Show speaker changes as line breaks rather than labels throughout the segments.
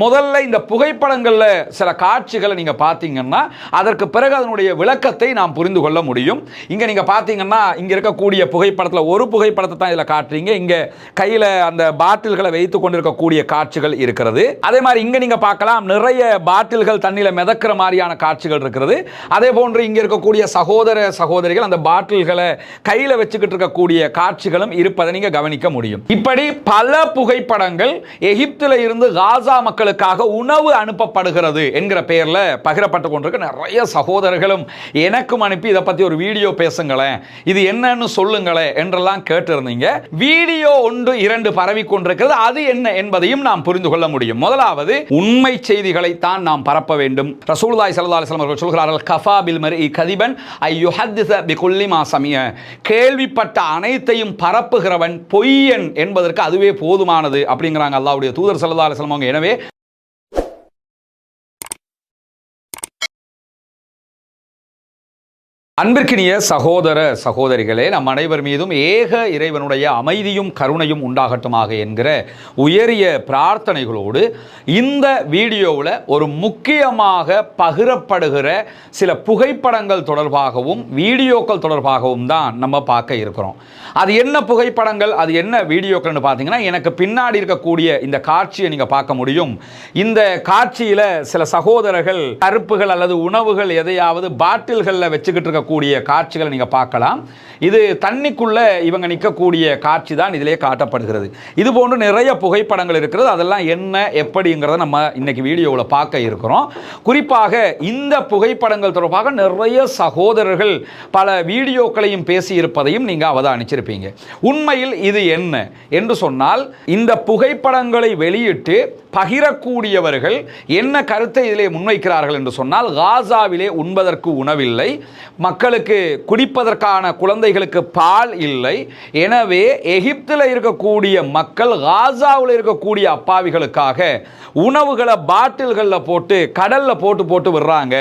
முதல்ல இந்த புகைப்படங்கள்ல சில காட்சிகளை நீங்க பாத்தீங்கன்னா அதற்கு பிறகு அதனுடைய விளக்கத்தை நாம் புரிந்து கொள்ள முடியும். இங்க நீங்க பாத்தீங்கன்னா இங்க இருக்கக்கூடிய புகைப்படத்துல ஒரு புகைப்படத்தை தான் இதுல காட்டுறீங்க. இங்க கையில அந்த பாட்டில்களை வைத்துக் கொண்டிருக்கக்கூடிய காட்சிகள் இருக்கிறது. அதே மாதிரி இங்க நீங்க பார்க்கலாம் நிறைய பாட்டில்கள் தண்ணியில மிதக்கிற மாதிரியான காட்சிகள் இருக்கிறது. அதே போன்று இங்க இருக்கக்கூடிய சகோதர சகோதரிகள் அந்த பாட்டில்களை கையில வச்சுக்கிட்டு இருக்கக்கூடிய காட்சிகளும் இருப்பதை நீங்க கவனிக்க முடியும். இப்படி பல புகைப்படங்கள் எகிப்தில இருந்து காசா மக்களுக்காக உணவு அனுப்பப்படுகிறது என்கிற பெயர்ல பகிரப்பட்டு கொண்டிருக்க நிறைய சகோதரர்களும் எனக்கும் அனுப்பி இதை பத்தி ஒரு வீடியோ பேசுங்களேன், இது என்னன்னு சொல்லுங்களேன் என்றெல்லாம் கேட்டிருந்தீங்க. வீடியோ 1-2 பரவி கொண்டிருக்கிறது. அது என்ன என்பதையும் நாம் புரிந்து கொள்ள முடியும். முதலாவது உண்மை செய்திகளை தான் நாம் பரப்ப வேண்டும். ரசூலுல்லாஹி ஸல்லல்லாஹு அலைஹி வஸல்லம் அவர்கள் சொல்கிறார்கள், கஃபா பில் மர்இ கதிபன் ஐ யுஹத்திஸ பிகுல்லி மா சமிஅ. கேள்விப்பட்ட அனைத்தையும் பரப்புகிறவன் பொய்யன் என்பதற்கு அதுவே போதுமானது அப்படிங்கிறாங்க அல்லாஹ்வுடைய தூதர் ஸல்லல்லாஹு அலைஹி வஸல்லம். எனவே அன்பிற்கினிய சகோதர சகோதரிகளே, நம் அனைவர் மீதும் ஏக இறைவனுடைய அமைதியும் கருணையும் உண்டாகட்டுமாக என்கிற உயரிய பிரார்த்தனைகளோடு இந்த வீடியோவில் ஒரு முக்கியமாக பகிரப்படுகிற சில புகைப்படங்கள் தொடர்பாகவும் வீடியோக்கள் தொடர்பாகவும் தான் நம்ம பார்க்க இருக்கிறோம். அது என்ன புகைப்படங்கள், அது என்ன வீடியோக்கள்னு பார்த்தீங்கன்னா, எனக்கு பின்னாடி இருக்கக்கூடிய இந்த காட்சியை நீங்கள் பார்க்க முடியும். இந்த காட்சியில் சில சகோதரர்கள் பருப்புகள் அல்லது உணவுகள் எதையாவது பாட்டில்களில் வச்சுக்கிட்டு இருக்க கூடிய காட்சிகளை நீங்க பார்க்கலாம். இது தண்ணிக்குள்ள இவங்க நிற்கக்கூடிய காட்சி தான் இதிலே காட்டப்படுகிறது. இது போன்று நிறைய புகைப்படங்கள் இருக்கிறது. அதெல்லாம் என்ன எப்படிங்கிறத நம்ம இன்னைக்கு வீடியோவில் பார்க்க இருக்கிறோம். குறிப்பாக இந்த புகைப்படங்கள் தொடர்பாக நிறைய சகோதரர்கள் பல வீடியோக்களையும் பேசி இருப்பதையும் நீங்க அவதானிச்சிருப்பீங்க. உண்மையில் இது என்ன என்று சொன்னால், இந்த புகைப்படங்களை வெளியிட்டு பகிரக்கூடியவர்கள் என்ன கருத்தை இதிலே முன்வைக்கிறார்கள் என்று சொன்னால், காசாவிலே உண்பதற்கு உணவில்லை, மக்களுக்கு குடிப்பதற்கான குழந்தைகளுக்கு பால் இல்லை, எனவே எகிப்தில் இருக்கக்கூடிய மக்கள் காசாவில் இருக்கக்கூடிய அப்பாவிகளுக்காக உணவுகளை பாட்டில்களில் போட்டு கடலில் போட்டு விடுறாங்க,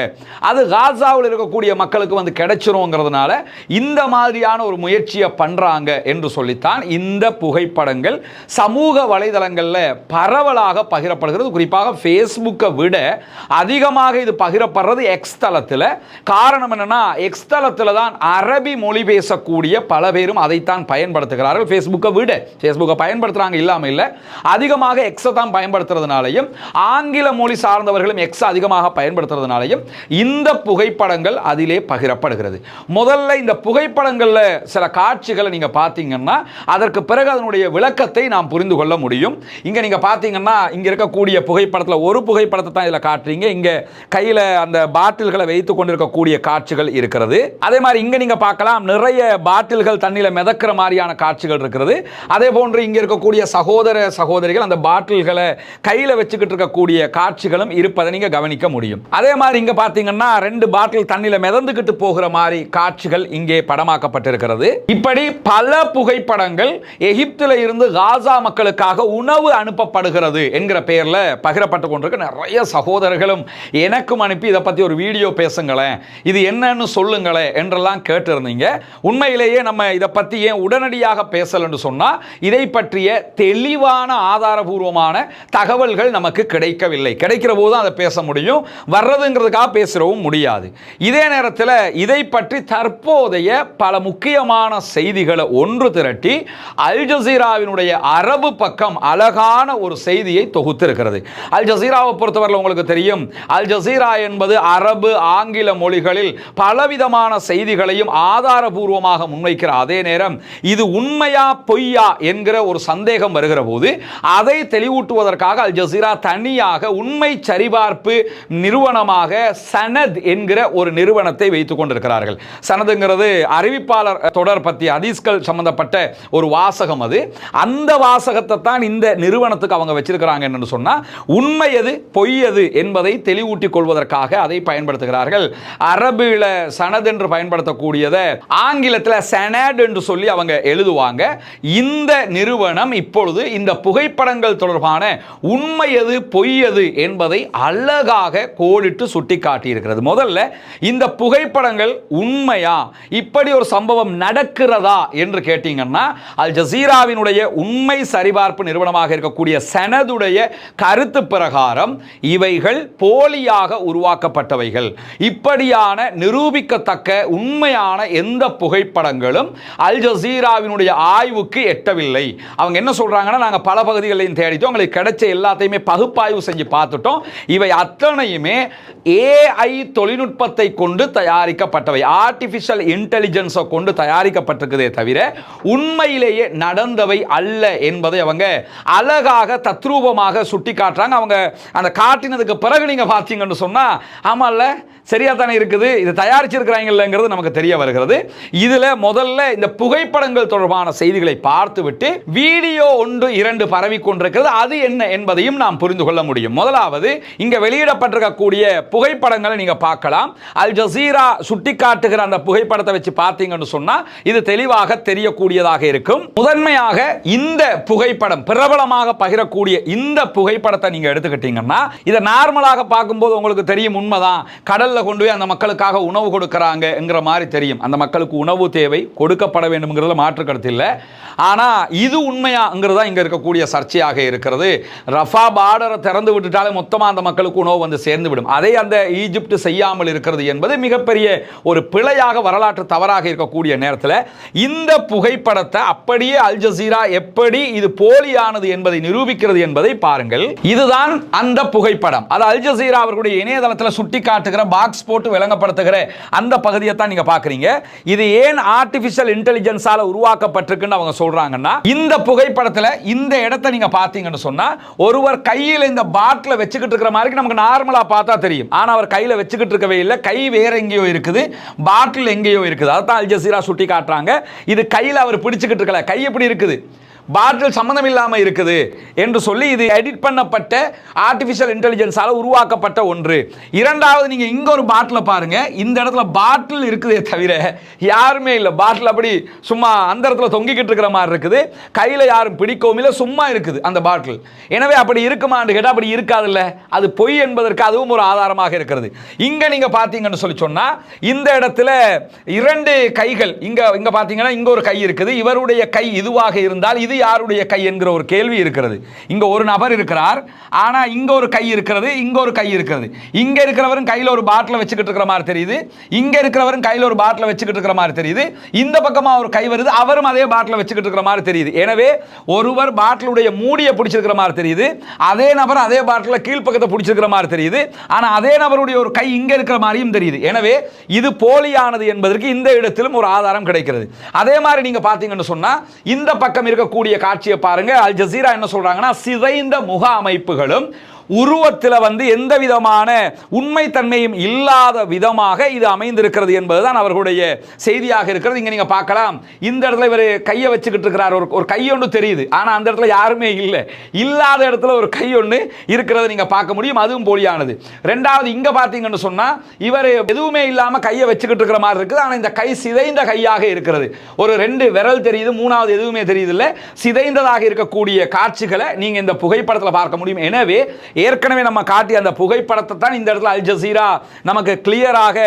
அது காசாவில் இருக்கக்கூடிய மக்களுக்கு வந்து கிடைச்சிருங்கிறதுனால இந்த மாதிரியான ஒரு முயற்சியை பண்றாங்க என்று சொல்லித்தான் இந்த புகைப்படங்கள் சமூக வலைதளங்களில் பரவலாக பகிரப்படுகிறது. குறிப்பாக ஃபேஸ்புக்கை விட அதிகமாக இது பகிரப்படுறது எக்ஸ் தளத்தில். காரணம் என்னன்னா, எக்ஸ் தளத்தில் தான் அரபி மொழி பேசக்கூடிய பல பேரும் அதைத்தான் பயன்படுத்துகிறார்கள். ஃபேஸ்புக்கை விட ஃபேஸ்புக்கை பயன்படுத்துறாங்க இல்லாமல் இல்லை, அதிகமாக எக்ஸை தான் பயன்படுத்துறதுனாலையும் ஆங்கில மொழி சார்ந்தவர்களும் எக்ஸ் அதிகமாக பயன்படுத்துறதுனாலையும் இந்த புகைப்படங்கள் அதிலே பகிரப்படுகிறது. முதல்ல இந்த புகைப்படங்கள்ல சில காட்சிகளை நீங்க பார்த்தீங்கன்னா அதற்கு பிறகு அதனுடைய விளக்கத்தை நாம் புரிந்து கொள்ள முடியும். இங்க நீங்க பார்த்தீங்கன்னா இங்க இருக்கக்கூடிய புகைப்படத்தில் ஒரு புகைப்படத்தை தான் இதில் காட்டுறீங்க. இங்க கையில அந்த பாட்டில்களை வைத்துக் கொண்டிருக்கக்கூடிய காட்சிகள் இருக்கிறது. அதே மாதிரி இங்க நீங்க பார்க்கலாம் நிறைய பாட்டில்கள் தண்ணியில மிதக்கிற மாதிரியான காட்சிகள் இருக்கிறது. அதே போன்று இங்க இருக்கக்கூடிய சகோதர சகோதரிகள் அந்த பாட்டில்களை கையில வச்சுக்கிட்டு இருக்கக்கூடிய காட்சிகளும் இருப்பதை நீங்க கவனிக்க முடியும். அதே மாதிரி இங்க பாத்தீங்கன்னா 2 பாட்டில் தண்ணியில மிதந்துகிட்டு போகிற மாதிரி காட்சிகள் இங்கே படமாக்கப்பட்டிருக்கிறது. இப்படி பல புகைப்படங்கள் எகிப்தில இருந்து காசா மக்களுக்காக உணவு அனுப்பப்படுகிறது என்கிற பெயர்ல பகிரப்பட்டு கொண்டிருக்க நிறைய சகோதரர்களும் எனக்கும் அனுப்பி இதை பத்தி ஒரு வீடியோ பேசுங்களேன், இது என்னன்னு சொல்லுங்களேன் என்றெல்லாம் கேட்டிருந்தீங்க. உண்மையிலேயே நம்ம இதை பற்றி ஏன் உடனடியாக பேசலன்னு சொன்னால், இதை பற்றிய தெளிவான ஆதாரபூர்வமான தகவல்கள் நமக்கு கிடைக்கவில்லை. கிடைக்கிற போது தான் அதை பேச முடியும், வர்றதுங்கிறதுக்காக பேசுறவும் முடியாது. இதே நேரத்தில் இதை பற்றி தற்போதைய பல முக்கியமான செய்திகளை ஒன்று திரட்டி அல் ஜசீராவினுடைய அரபு பக்கம் அழகான ஒரு செய்தியை தொகுத்திருக்கிறது. அல் ஜசீராவை பொறுத்தவரை உங்களுக்கு தெரியும், அல் ஜசீரா என்பது அரபு ஆங்கில மொழிகளில் பலவிதமான செய்திகளையும் ஆதாரபூர்வமாக முன்வைக்கிற அதே நேரம் இது உண்மையா பொய்யா என்கிற ஒரு சந்தேகம் வருகிற போது அதை தெளிவூட்டுவதற்காக அல் ஜசீரா தனியாக உண்மை சரிபார்ப்பு நிறுவனமாக சனத் என்கிற ஒரு நிறுவனத்தை வைத்துக் கொண்டிருக்கிறார்கள். சனதுங்கிறது அறிவிப்பாளர் தொடர் பற்றி ஹதீஸ்கள் சம்பந்தப்பட்ட ஒரு வாசகம். அது அந்த வாசகத்தை தான் இந்த நிறுவனத்துக்கு அவங்க வச்சிருக்கிறாங்க என்று சொன்னா, உண்மை எது பொய் எது என்பதை தெளிவூட்டிக் கொள்வதற்காக அதை பயன்படுத்துகிறார்கள். அரபில சனத் என்று பயன்படுத்தக்கூடியதை ஆங்கிலத்தில் சனட் என்று சொல்லி அவங்க எழுதுவாங்க. இந்த நிறுவனம் இப்பொழுது இந்த புகைப்படங்கள் தொடர்பான உண்மை எது பொய் எது என்பதை அழகாக கோடிட்டு சுட்டி காட்டியிருக்கிறது. முதல்ல இந்த புகைப்படங்கள் உண்மையா, இப்படி ஒரு சம்பவம் நடக்கிறதா என்று கேட்டீங்கன்னா, அல் ஜசீராவினுடைய உண்மை சரிபார்ப்பு நிறுவனமாக இருக்கக்கூடிய சனதுடைய கருத்து பிரகாரம் இவைகள் போலியாக உருவாக்கப்பட்டவைகள். இப்படியான நிரூபிக்கத்தக்க உண்மையான எந்த புகைப்படங்களும் அல் ஜசீராவினுடைய ஆய்வுக்கு எட்டவில்லை. அவங்க என்ன சொல்றாங்கன்னா, நாங்க பல பகுதிகளையும் தேடிட்டோம், உங்களுக்கு கிடைச்ச எல்லாத்தையுமே பகுப்பாய்வு செஞ்சு பார்த்துட்டோம், இவை அத்தனையுமே AI தொழில்நுட்பத்தை கொண்டு தயாரிக்கப்பட்டவை, ஆர்டிபிஷியல் இன்டெலிஜென்ஸை கொண்டு தயாரிக்கப்பட்டிருக்குதே தவிர உண்மையிலேயே நடந்தவை அல்ல என்பதை அவங்க அழகாக தத்ரூபமாக சுட்டி காட்டுறாங்க. அவங்க அந்த காட்டினதுக்கு பிறகு நீங்க பார்த்தீங்கன்னு சொன்னா, ஆமால்ல சரியா தானே இருக்குது, இது தயாரிச்சிருக்கிறாங்கிறது நமக்கு தெரிய வருகிறது. இதுல முதல்ல இந்த புகைப்படங்கள் தொடர்பான செய்திகளை பார்த்துவிட்டு வீடியோ 1 2 பரவி கொண்டிருக்கிறது, அது என்ன என்பதையும் நாம் புரிந்து கொள்ள முடியும். முதலாவது, இங்க வெளியிடப்பட்டிருக்கக்கூடிய புகைப்படங்களை நீங்க பார்க்கலாம். அல் ஜசீரா சுட்டிக்காட்டுகிற அந்த புகைப்படத்தை வச்சு பார்த்தீங்கன்னு சொன்னா இது தெளிவாக தெரியக்கூடியதாக இருக்கும். முதன்மையாக இந்த புகைப்படம் பிரபலமாக பகிரக்கூடிய இந்த புகைப்படத்தை நீங்க எடுத்துக்கிட்டீங்கன்னா, இதை நார்மலாக பார்க்கும்போது உங்களுக்கு தெரியும், உண்மைதான், கடல்ல கொண்டு போய் அந்த மக்களுக்காக உணவு கொடுக்கறாங்கங்கிற மாதிரி தெரியும். அந்த மக்களுக்கு உணவு தேவை, கொடுக்கப்பட வேண்டும்ங்கிறதுல மாற்று கருத்து இல்லை. ஆனா இது உண்மையாங்கிறதா இங்க இருக்கக்கூடிய சர்ச்சையாக இருக்கிறது. ரஃபா பார்டரை திறந்து விட்டுட்டாலே மொத்தமா அந்த மக்களுக்கு உணவு வந்து சேர்ந்து விடும். அதை அந்த ஈஜிப்ட் செய்யாமல் இருக்கிறது என்பது மிகப்பெரிய ஒரு பிழையாக, வரலாற்று தவறாக இருக்கக்கூடிய நேரத்தில் இந்த புகைப்படத்தை அப்படியே அல் ஜசீரா எப்படி இது போலியானது என்பதை நிரூபிக்கிறது என்பதை பாருங்கள். இதுதான் அந்த புகைப்படம். அது அல் ஜசீரா அவர்களுடைய இணையதளத்தில் சுட்டி காட்டுகிற பாக்ஸ் போட்டு விளங்கப்படுத்துகிற அந்த பகுதியை தான் நீங்க பாக்குறீங்க. இது ஏன் ஆர்டிபிஷியல் இன்டெலிஜென்ஸால உருவாக்கப்பட்டிருக்குன்னு அவங்க சொல்றாங்கன்னா, இந்த புகைப்படத்தில் இந்த இடத்தை நீங்க பார்த்தீங்கன்னு சொன்னா, ஒருவர் கையில் இந்த பாட்டில வச்சுக்கிட்டு இருக்கிற மாதிரி நமக்கு நார்மலா பார்த்தா தெரியும். ஆனா அவர் கையில வச்சுக்கிட்டு இருக்கவே இல்லை, கை வேற எங்கேயோ இருக்குது, பாட்டில் எங்கேயோ இருக்குது. அதான் அல் ஜசீரா சுட்டி காட்டுறாங்க. இது கையில் அவர் பிடிச்சுக்கிட்டு இருக்கல, கை எப்படி இருக்குது, பாட்டில் சம்பந்தம் இல்லாமல் இருக்குது என்று சொல்லி இது எடிட் பண்ணப்பட்ட ஆர்டிபிஷியல் இன்டெலிஜென்ஸால உருவாக்கப்பட்ட ஒன்று. இரண்டாவது, நீங்க இங்க ஒரு பாட்டில் பாருங்க, இந்த இடத்துல பாட்டில் இருக்குதே தவிர யாருமே இல்லை. பாட்டில் அப்படி சும்மா அந்த இடத்துல தொங்கிக்கிட்டு இருக்கிற மாதிரி இருக்குது, கையில யாரும் பிடிக்கவும் இல்லை, சும்மா இருக்குது அந்த பாட்டில். எனவே அப்படி இருக்குமான்னு கேட்டால் அப்படி இருக்காது. இல்லை, அது பொய் என்பதற்கு அதுவும் ஒரு ஆதாரமாக இருக்கிறது. இங்க நீங்க பாத்தீங்கன்னு சொல்லி சொன்னா, இந்த இடத்துல 2 கைகள், இங்க பாத்தீங்கன்னா இங்க ஒரு கை இருக்குது. இவருடைய கை இதுவாக இருந்தால் இது யாருடைய கை என்கிற ஒரு கேள்வி இருக்கிறது. இங்க ஒரு நபர் இருக்கிறார், ஆனா இங்க ஒரு கை இருக்கிறது, இங்க ஒரு கை இருக்கிறது. இங்க இருக்கிறவரும் கையில ஒரு பாட்டில் வச்சுக்கிட்டு இருக்கிற மாதிரி தெரியுது, இங்க இருக்கிறவரும் கையில ஒரு பாட்டில் வச்சுக்கிட்டு இருக்கிற மாதிரி தெரியுது. இந்த பக்கமா ஒரு கை வருது, அவரும் அதே பாட்டில் வச்சுக்கிட்டு இருக்கிற மாதிரி தெரியுது. எனவே ஒருவர் பாட்டிலுடைய மூடியை பிடிச்சிருக்கிற மாதிரி தெரியுது, அதே நபர் அதே பாட்டில் கீழ்ப்பக்கத்தை பிடிச்சிருக்கிற மாதிரி தெரியுது. ஆனா அதே நபருடைய ஒரு கை இங்க இருக்கிற மாதிரியும் தெரியுது. எனவே இது போலியானது என்பதற்கு இந்த இடத்திலும் ஒரு ஆதாரம் கிடைக்கிறது. அதே மாதிரி நீங்க பாத்தீங்கன்னு சொன்னா, இந்த பக்கம் இருக்கக்கூடிய காட்சியை பாருங்க. அல் ஜசீரா என்ன சொல்றாங்கன்னா, சிதைந்த முக அமைப்புகளும் உருவத்தில் வந்து எந்த விதமான உண்மைத்தன்மையும் இல்லாத விதமாக இது அமைந்திருக்கிறது என்பதுதான் அவர்களுடைய செய்தியாக இருக்கிறது. இங்க நீங்க பார்க்கலாம், இந்த இடத்துல இவர் கையை வச்சுக்கிட்டு இருக்கிறார், ஒரு கை ஒன்று தெரியுது, ஆனா அந்த இடத்துல யாருமே இல்லை, இல்லாத இடத்துல ஒரு கை ஒன்று இருக்கிறது நீங்க பார்க்க முடியும், அதுவும் போலியானது. ரெண்டாவது, இங்க பார்த்தீங்கன்னு சொன்னா இவர் எதுவுமே இல்லாம கையை வச்சுக்கிட்டு இருக்கிற மாதிரி இருக்குது, ஆனா இந்த கை சிதைந்த கையாக இருக்கிறது. ஒரு 2 விரல் தெரியுது, மூணாவது எதுவுமே தெரியுது இல்லை, சிதைந்ததாக இருக்கக்கூடிய காட்சிகளை நீங்க இந்த புகைப்படத்தில் பார்க்க முடியும். எனவே ஏற்கனவே நம்ம காட்டிய அந்த புகைப்படத்தை தான் இந்த இடத்துல அல் ஜசீரா நமக்கு கிளியராக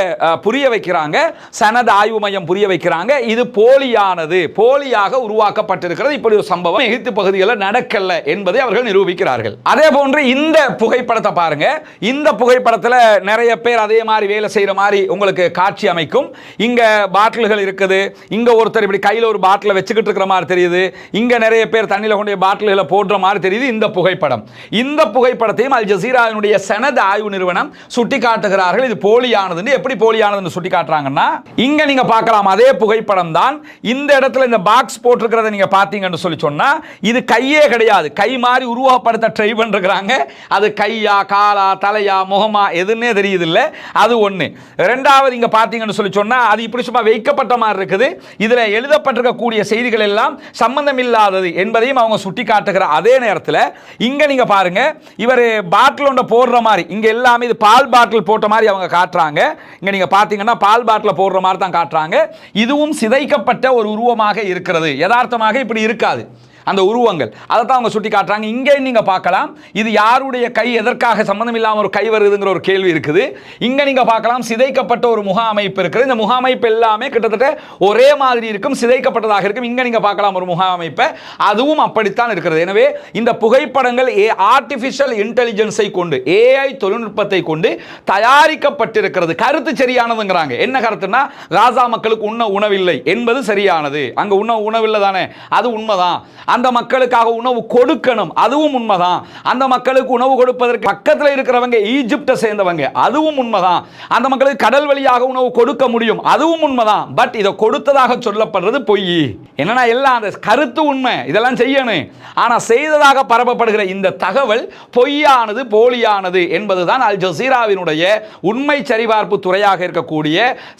புரிய வைக்கிறாங்க, சனத் ஆய்வு மையம் புரிய வைக்கிறாங்க. இது போலியானது, போலியாக உருவாக்கப்பட்டிருக்கிறது. இப்படி ஒரு சம்பவம் எகிப்து பகுதிகளில் நடக்கல என்பதை அவர்கள் நிரூபிக்கிறார்கள். அதே போன்று இந்த புகைப்படத்தை பாருங்க. இந்த புகைப்படத்தில் நிறைய பேர் அதே மாதிரி வேலை செய்யற மாதிரி உங்களுக்கு காட்சி அமைக்கும். இங்க பாட்டில்கள் இருக்குது, இங்க ஒருத்தர் இப்படி கையில் ஒரு பாட்டிலை வச்சுக்கிட்டு இருக்கிற மாதிரி தெரியுது, இங்க நிறைய பேர் தண்ணியில் கொண்டு பாட்டில்களை போடுற மாதிரி தெரியுது. இந்த புகைப்படம், இந்த புகைப்படத்தை அல் ஜசீராவினுடைய சனத் ஆய்வு நிறுவனம் சுட்டிக்காட்டுகிறார்கள். இது போலியானது. எப்படி போலியானது சுட்டிக்காட்டுறாங்கன்னா, இங்க நீங்க பார்க்கலாம், அதே புகைப்படம் தான். இந்த இடத்துல இந்த பாக்ஸ் போட்டிருக்கிறத நீங்க பாத்தீங்கன்னு சொல்லி சொன்னா, இது கையே கிடையாது, கை மாதிரி உருவப்படுத்த ட்ரை பண்றாங்க. அது கையா, காலா, தலையா, முகமா எதுன்னே தெரியுது இல்ல. அது ஒண்ணு. இரண்டாவது, இங்க பாத்தீங்கன்னு சொல்லி சொன்னா அது இப்படி சும்மா வைக்கப்பட்ட மாதிரி இருக்குது. இதுல எழுதப்பட்டிருக்கக்கூடிய செய்திகள் எல்லாம் சம்பந்தம் இல்லாதது என்பதையும் அவங்க சுட்டிக்காட்டுகிற அதே நேரத்தில் இங்க நீங்க பாருங்க, இவர் பாட்டில் ஒன்றை போடுற மாதிரி, இங்க எல்லாமே இது பால் பாட்டில் போட்ட மாதிரி அவங்க காட்டுறாங்க. இங்க நீங்க பாத்தீங்கன்னா பால் பாட்டில் போடுற மாதிரி தான் காட்டுறாங்க. இதுவும் சிதைக்கப்பட்ட ஒரு உருவமாக இருக்கிறது, யதார்த்தமாக இப்படி இருக்காது. அந்த உருவங்கள் அதை தான் அவங்க சுட்டி காட்டுறாங்க. இங்கே நீங்க பார்க்கலாம் இது யாருடைய கை, எதற்காக சம்பந்தம் இல்லாமல் ஒரு கை வருதுங்கிற ஒரு கேள்வி இருக்குது. இங்க நீங்க பார்க்கலாம் சிதைக்கப்பட்ட ஒரு முக அமைப்பு இருக்குது. இந்த முக அமைப்பு எல்லாமே கிட்டத்தட்ட ஒரே மாதிரி இருக்கும், சிதைக்கப்பட்டதாக இருக்கும். இங்க நீங்க பார்க்கலாம் ஒரு முக அமைப்பை, அதுவும் அப்படித்தான் இருக்கிறது. எனவே இந்த புகைப்படங்கள் ஆர்டிபிஷியல் இன்டெலிஜென்ஸை கொண்டு, ஏஐ தொழில்நுட்பத்தை கொண்டு தயாரிக்கப்பட்டிருக்கிறது. கருத்து சரியானதுங்கிறாங்க. என்ன கருத்துன்னா, காசா மக்களுக்கு உண்ண உணவில்லை என்பது சரியானது. அங்க உணவில்லை தானே, அது உண்மைதான். அந்த மக்களுக்காக உணவு கொடுக்கணும், அதுவும் உண்மைதான். அந்த மக்களுக்கு உணவு கொடுப்பதற்கு பக்கத்தில் இருக்கிறவங்க ஈஜிப்டை சேர்ந்தவங்க, அதுவும் உண்மைதான். அந்த மக்களுக்கு கடல் வழியாக உணவு கொடுக்க முடியும், அதுவும் உண்மைதான். பட் இதை கொடுத்ததாக சொல்லப்படுறது பொய். என்னன்னா எல்லாம் அந்த கருத்து உண்மை, இதெல்லாம் செய்யணும். ஆனா செய்ததாக பரப்பப்படுகிற இந்த தகவல் பொய்யானது, போலியானது என்பதுதான் அல் ஜசீராவினுடைய உண்மை சரிபார்ப்பு துறையாக இருக்கக்கூடிய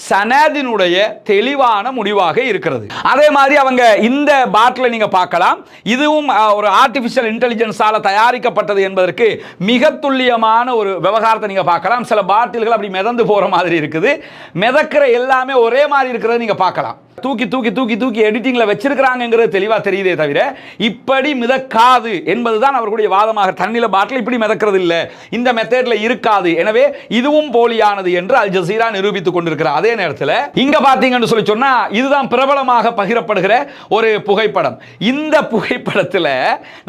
சனதினுடைய தெளிவான முடிவாக இருக்கிறது. அதே மாதிரி அவங்க இந்த பாட்டில் நீங்க பார்க்கலாம், இதுவும் ஒரு ஆர்டிபிஷியல் இன்டெலிஜென்ஸால தயாரிக்கப்பட்டது என்பதற்கு மிக துல்லியமான ஒரு விவகாரத்தை நீங்க பார்க்கலாம். சில பாட்டில்கள் அப்படி மிதந்து போற மாதிரி இருக்குது, மிதக்கிற எல்லாமே ஒரே மாதிரி இருக்கிறது நீங்க பார்க்கலாம். தூக்கி தூக்கி தூக்கி தூக்கி எடிட்டிங்ல வச்சிருக்காங்கிறது தெளிவா தெரியுதே தவிர இப்படி மிதக்காது என்பதுதான் அவர்களுடைய வாதமாக. தண்ணில பாட்டில் இப்படி மிதக்கிறது இல்ல, இந்த மெத்தட்ல இருக்காது. எனவே இதுவும் போலியானது என்று அல் ஜசீரா நிரூபித்துக் கொண்டிருக்கிறார். அதே நேரத்தில் இங்க பாத்தீங்கன்னு சொல்லி சொன்னா இதுதான் பிரபலமாக பகிரப்படுகிற ஒரு புகைப்படம். இந்த புகைப்படத்தில்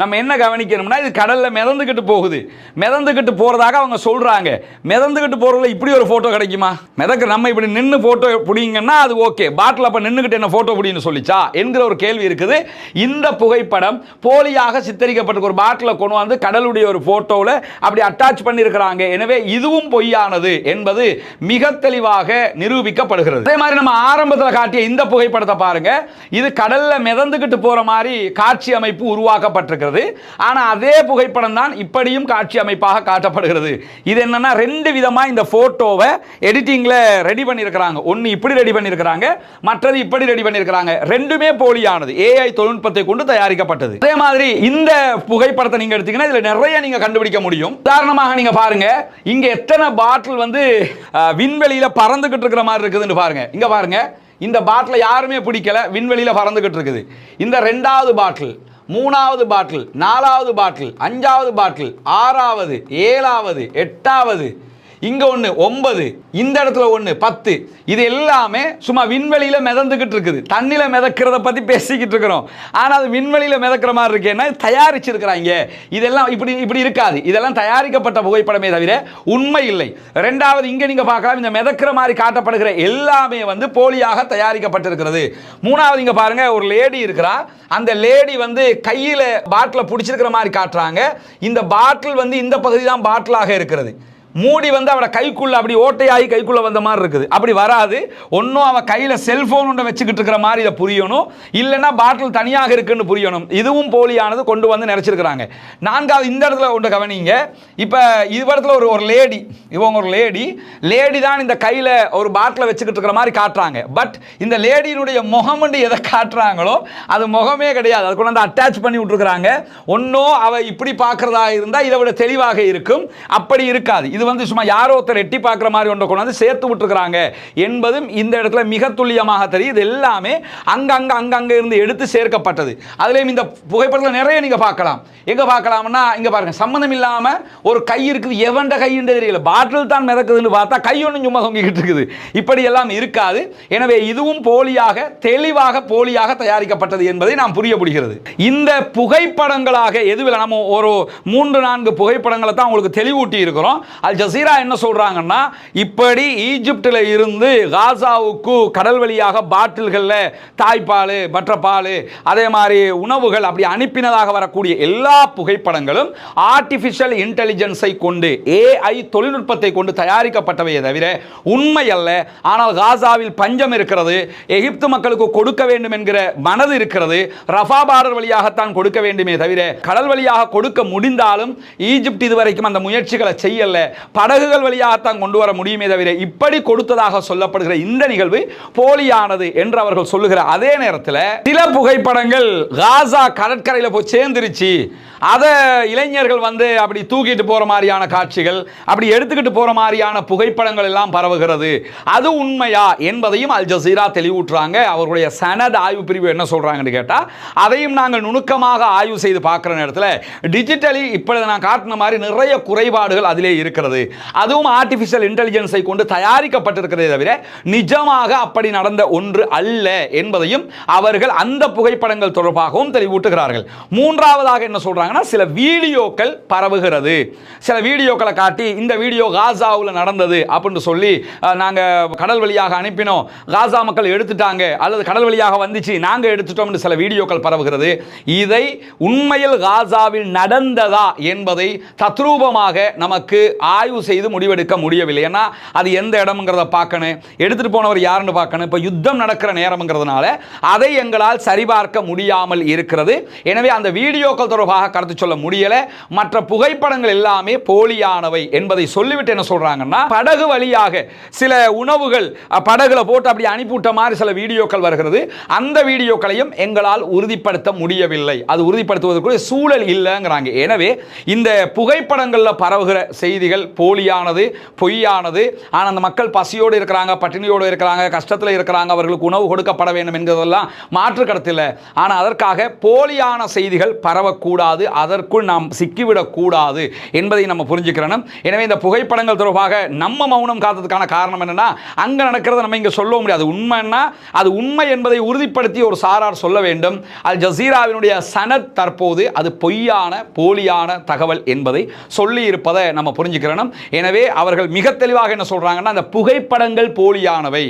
நம்ம என்ன கவனிக்கணும்னா, இது கடல்ல மிதந்துகிட்டு போகுது, மிதந்துகிட்டு போறதாக அவங்க சொல்றாங்க. மிதந்துகிட்டு போறதுல இப்படி ஒரு போட்டோ கிடைக்குமா? மிதக்க நம்ம இப்படி நின்று போட்டோ பிடிங்கன்னா அது ஓகே, பாட்டில் அப்ப நின்று என்ன போட்டோ புடின்னு சொல்லிச்சா என்கிற ஒரு கேள்வி இருக்குது. இந்த புகைப்படம் போலியாக சித்தரிக்கப்பட்ட ஒரு பாட்டில கொண்டு வந்து கடலுடைய ஒரு போட்டோல அப்படி அட்டாச் பண்ணி இருக்கிறாங்க. எனவே இதுவும் பொய்யானது என்பது மிக தெளிவாக நிரூபிக்கப்படுகிறது. அதே மாதிரி நம்ம ஆரம்பத்தில் காட்டிய இந்த புகைப்படத்தை பாருங்க, இது கடல்ல மிதந்துகிட்டு போற மாதிரி காட்சி அமைப்பு உருவாக்கப்பட்டிருக்கிறது. ஆனா அதே புகைப்படம் தான் இப்படியும் காட்சி அமைப்பாக காட்டப்படுகிறது. இது என்னன்னா ரெண்டு விதமா இந்த போட்டோவை எடிட்டிங்ல ரெடி பண்ணி இருக்கிறாங்க. ஒன்னு இப்படி ரெடி பண்ணி இருக்கிறாங்க, மற்றது இப்படி ரெடி பண்ணிருக்காங்க. ரெண்டுமே போலியானது, ஏஐ தொழில்நுட்பத்தை கொண்டு தயாரிக்கப்பட்டது. அதே மாதிரி இந்த புகைப்படத்தை நீங்க எடுத்தீங்கன்னா இதுல நிறைய நீங்க கண்டுபிடிக்க முடியும். உதாரணமாக நீங்க பாருங்க, இங்க எத்தனை பாட்டில் வந்து விண்வெளியில பறந்துகிட்டு இருக்கிற மாதிரி இருக்குதுன்னு பாருங்க. இங்க பாருங்க, இந்த பாட்டில் யாருமே பிடிக்கல, விண்வெளியில பறந்துகிட்டு இருக்குது. இந்த ரெண்டாவது பாட்டில், மூணாவது பாட்டில், நாலாவது பாட்டில், அஞ்சாவது பாட்டில், ஆறாவது, ஏழாவது, எட்டாவது, இங்க ஒன்று 9, இந்த இடத்துல ஒன்று 10. இது எல்லாமே சும்மா விண்வெளியில மிதந்துகிட்டு இருக்குது. தண்ணியில மிதக்கிறத பத்தி பேசிக்கிட்டு இருக்கிறோம், ஆனா அது விண்வெளியில மிதக்கிற மாதிரி இருக்கேன்னா தயாரிச்சிருக்கிறாங்க. இதெல்லாம் இப்படி இப்படி இருக்காது, இதெல்லாம் தயாரிக்கப்பட்ட புகைப்படமே தவிர உண்மை இல்லை. ரெண்டாவது இங்க நீங்க பார்க்கலாம், இந்த மிதக்கிற மாதிரி காட்டப்படுகிற எல்லாமே வந்து போலியாக தயாரிக்கப்பட்டிருக்கிறது. மூணாவது இங்க பாருங்க, ஒரு லேடி இருக்கிறா, அந்த லேடி வந்து கையில பாட்டில பிடிச்சிருக்கிற மாதிரி காட்டுறாங்க. இந்த பாட்டில் வந்து இந்த பகுதி தான் பாட்டிலாக இருக்கிறது, மூடி வந்து அவட கைக்குள்ள அப்படி ஓட்டையாகி கைக்குள்ள வந்த மாதிரி இருக்குது. அப்படி வராது. ஒன்னும் அவ கையில செல்போன் ஒன்று வச்சுக்கிட்டு இருக்கிற மாதிரி இதை புரியணும், இல்லைன்னா பாட்டில் தனியாக இருக்குன்னு புரியணும். இதுவும் போலியானது கொண்டு வந்து நிறைச்சிருக்கிறாங்க. நான்காவது இந்த இடத்துல ஒன்று கவனிங்க. இப்போ இது இடத்துல ஒரு லேடி, இவங்க ஒரு லேடி தான் இந்த கையில ஒரு பாட்டிலை வச்சுக்கிட்டு இருக்கிற மாதிரி காட்டுறாங்க. பட் இந்த லேடியினுடைய முகம் எதை காட்டுறாங்களோ அது முகமே கிடையாது, அது கொண்டு வந்து அட்டாச் பண்ணி விட்டுருக்காங்க. ஒன்னும் அவ இப்படி பார்க்கறதா இருந்தா இதை விட தெளிவாக இருக்கும், அப்படி இருக்காது. இது வந்து சும்மா யாரோ ஒருத்தர் எட்டி பார்க்குற மாதிரி ஒன்றை கொண்டு வந்து சேர்த்து விட்டுருக்காங்க என்பதும் இந்த இடத்துல மிக துல்லியமாக தெரியுது. எல்லாமே அங்கங்க இருந்து எடுத்து சேர்க்கப்பட்டது. அதுலேயும் இந்த புகைப்படத்தில் நிறைய நீங்க பார்க்கலாம். எங்க பார்க்கலாம்னா இங்க பாருங்க, சம்பந்தம் இல்லாம ஒரு கை இருக்குது, எவண்ட கைன்னு தெரியல, பாட்டில் தான் மிதக்குதுன்னு பார்த்தா கை ஒன்றும் சும்மா தொங்கிக்கிட்டு இருக்குது. இப்படி எல்லாம் இருக்காது. எனவே இதுவும் போலியாக, தெளிவாக போலியாக தயாரிக்கப்பட்டது என்பதை நாம் புரியப்படுகிறது. இந்த புகைப்படங்களாக எதுவில் நம்ம ஒரு 3-4 புகைப்படங்களை தான் உங்களுக்கு தெளிவூட்டி இருக்கிறோம். அல் ஜசீரா என்ன சொல்றாங்கன்னா, இப்படி ஈஜிப்டில் இருந்து காசாவுக்கு கடல் வழியாக பாட்டில்களில் தாய்ப்பால், மற்ற பால், அதே மாதிரி உணவுகள் அப்படி அனுப்பினதாக வரக்கூடிய எல்லா புகைப்படங்களும் ஆர்டிபிஷியல் இன்டெலிஜென்ஸை கொண்டு, ஏஐ தொழில்நுட்பத்தை கொண்டு தயாரிக்கப்பட்டவையே தவிர உண்மை அல்ல. ஆனால் காசாவில் பஞ்சம் இருக்கிறது, எகிப்து மக்களுக்கு கொடுக்க வேண்டும் என்கிற மனது இருக்கிறது, ரஃபா பார்டர் வழியாகத்தான் கொடுக்க வேண்டுமே தவிர கடல் வழியாக கொடுக்க முடிந்தாலும் ஈஜிப்ட் இதுவரைக்கும் அந்த முயற்சிகளை செய்யல. படகுகள் வழியாகத்தான் கொண்டு வர முடியுமே தவிர இப்படி கொடுத்ததாக சொல்லப்படுகிற இந்த நிகழ்வு போலியானது என்று அவர்கள் சொல்லுகிற அதே நேரத்தில் சில புகைப்படங்கள் காசா கடற்கரையில் போய் சேர்ந்துருச்சு, அதை இளைஞர்கள் அப்படி தூக்கிட்டு போற மாதிரியான காட்சிகள், அப்படி எடுத்துக்கிட்டு போற மாதிரியான புகைப்படங்கள் எல்லாம் பரவுகிறது. அது உண்மையா என்பதையும் அல் ஜசீரா தெளிவூட்டுறாங்க. அவர்களுடைய சனத் ஆய்வு பிரிவு என்ன சொல்றாங்கன்னு கேட்டா, அதையும் நாங்கள் நுணுக்கமாக ஆய்வு செய்து பார்க்கிற நேரத்தில் டிஜிட்டலி இப்பொழுது நான் காட்டின மாதிரி நிறைய குறைபாடுகள் அதிலே இருக்கிறது. அதுவும் ஆர்டிபிஷியல் இன்டெலிஜென்ஸை கொண்டு தயாரிக்கப்பட்டிருக்கிறதே தவிர நிஜமாக அப்படி நடந்த ஒன்று அல்ல என்பதையும் அவர்கள் அந்த புகைப்படங்கள் தொடர்பாகவும் தெளிவூட்டுகிறார்கள். மூன்றாவதாக என்ன சொல்றாங்க, சில வீடியோக்கள் பரவுகிறது. சில வீடியோக்களை காட்டி இந்த வீடியோ காசாவில் நடந்தது அப்படின்னு சொல்லி நாங்க கடல் வழியாக அனுப்பினோம், காசா மக்கள் எடுத்துட்டாங்க, அல்லது கடல் வழியாக வந்துச்சு நாங்க எடுத்துட்டோம் சில வீடியோக்கள் பரவுகிறது. இதை உண்மையில் காசாவில் நடந்ததா என்பதை தத்ரூபமாக நமக்கு ஆய்வு செய்து முடிவெடுக்க முடியவில்லை. ஏன்னா அது எந்த இடம்ங்கிறத பார்க்கணும், எடுத்துட்டு போனவர் யாருன்னு பார்க்கணும். இப்போ யுத்தம் நடக்கிற நேரம்ங்கிறதுனால அதை எங்களால் சரிபார்க்க முடியாமல் இருக்கிறது. எனவே அந்த வீடியோக்கள் தொடர்பாக கருத்து சொல்ல முடியல. மற்ற புகைப்படங்கள் எல்லாமே போலியானவை என்பதை சொல்லிவிட்டு என்ன சொல்றாங்கன்னா, படகு வழியாக சில உணவுகள் படகுல போட்டு அப்படி அனுப்பிவிட்ட மாதிரி சில வீடியோக்கள் வருகிறது. அந்த வீடியோக்களையும் எங்களால் உறுதிப்படுத்த முடியவில்லை, அது உறுதிப்படுத்துவதற்கு சூழல் இல்லைங்கிறாங்க. எனவே இந்த புகைப்படங்களில் பரவுகிற செய்திகள் போலியானது, பொய்யானது. ஆனால் அந்த மக்கள் பசியோடு இருக்கிறாங்க, பட்டினியோடு இருக்கிறாங்க, கஷ்டத்தில் இருக்கிறாங்க, அவர்களுக்கு உணவு கொடுக்கப்பட வேண்டும் என்கிறதெல்லாம் மாற்று கருத்தில். ஆனால் அதற்காக போலியான செய்திகள் பரவக்கூடாது, அதற்குள் நாம் சிக்கிவிடக் கூடாது என்பதை நம்ம புரிஞ்சுக்கிறோம். எனவே இந்த புகைப்படங்கள் தொடர்பாக நம்ம மௌனம் காத்ததுக்கான காரணம் என்னன்னா, அங்க நடக்கிறத நம்ம இங்க சொல்ல முடியாது. உண்மைன்னா அது உண்மை என்பதை உறுதிப்படுத்தி ஒரு சாரார் சொல்ல வேண்டும். அல் ஜசீராவினுடைய சனத் தற்போது அது பொய்யான போலியான தகவல் என்பதை சொல்லி இருப்பதை நம்ம புரிஞ்சுக்கிறோம். எனவே அவர்கள் மிக தெளிவாக என்ன சொல்றாங்கன்னா, அந்த புகைப்படங்கள் போலியானவை,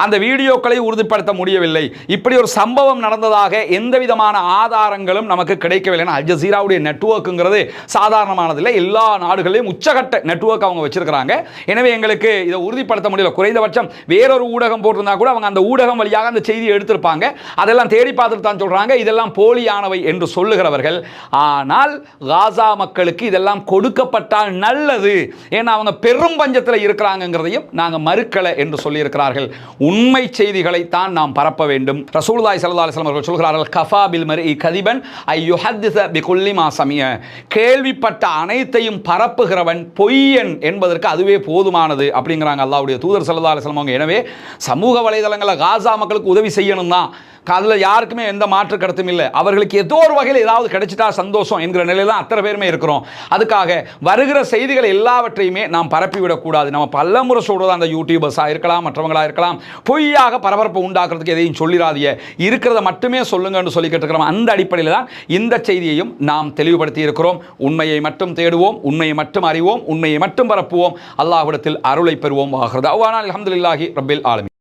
அந்த வீடியோக்களை உறுதிப்படுத்த முடியவில்லை, இப்படி ஒரு சம்பவம் நடந்ததாக எந்த விதமான ஆதாரங்களும் நமக்கு கிடைக்கவில்லை. அல் ஜசீராவுடைய நெட்வொர்க்குங்கிறது சாதாரணமானதில்லை, எல்லா நாடுகளிலும் உச்சகட்ட நெட்வொர்க் அவங்க வச்சிருக்கிறாங்க. எனவே எங்களுக்கு இதை உறுதிப்படுத்த முடியல. குறைந்தபட்சம் வேறொரு ஊடகம் போட்டிருந்தா கூட அவங்க அந்த ஊடகம் வழியாக அந்த செய்தியை எடுத்திருப்பாங்க. அதெல்லாம் தேடி பார்த்துட்டு தான் சொல்றாங்க இதெல்லாம் போலியானவை என்று சொல்லுகிறவர்கள். ஆனால் காசா மக்களுக்கு இதெல்லாம் கொடுக்கப்பட்டால் நல்லது, ஏன்னா அவங்க பெரும் பஞ்சத்தில் இருக்கிறாங்கிறதையும் நாங்கள் மறுக்கலை என்று சொல்லியிருக்கிறார்கள். உண்மை செய்திகளை தான் நாம் பரப்ப வேண்டும். ரசூலுல்லாஹி ஸல்லல்லாஹு அலைஹி வஸல்லம் அவர்கள் சொல்கிறார்கள், கஃபா பில் மர்இ கதிபன் ஐ யுஹத்திஸ பிகுல்லி மா சமிய. கேள்விப்பட்ட அனைத்தையும் பரப்புகிறவன் பொய்யன் என்பதற்கு அதுவே போதுமானது அப்படிங்கிறாங்க அல்லாஹ்வுடைய தூதர் ஸல்லல்லாஹு அலைஹி வஸல்லம். எனவே சமூக வலைதளங்களில் காசா மக்களுக்கு உதவி செய்யணும் தான், அதில் யாருக்குமே எந்த மாற்று கருத்தும் இல்லை. அவர்களுக்கு ஏதோ ஒரு வகையில் ஏதாவது கிடைச்சிட்டா சந்தோஷம் என்கிற நிலையில் தான் அத்தனை பேருமே இருக்கிறோம். அதுக்காக வருகிற செய்திகள் எல்லாவற்றையுமே நாம் பரப்பிவிடக்கூடாது. நம்ம பல முறை சொல்றது, அந்த யூடியூபர்ஸாக இருக்கலாம், மற்றவங்களாக இருக்கலாம், பொய்யாக பரபரப்பை உண்டாக்குறதுக்கு எதையும் சொல்லிடாதீங்க, இருக்கிறத மட்டுமே சொல்லுங்கன்னு சொல்லிக்கிட்டு இருக்கிறோம். அந்த அடிப்படையில் தான் இந்த செய்தியையும் நாம் தெளிவுபடுத்தி இருக்கிறோம். உண்மையை மட்டும் தேடுவோம், உண்மையை மட்டும் அறிவோம், உண்மையை மட்டும் பரப்புவோம், அல்லாஹ்விடத்தில் அருளை பெறுவோம். அல்ஹம்துலில்லாஹி ரப்பில் ஆலமீன்.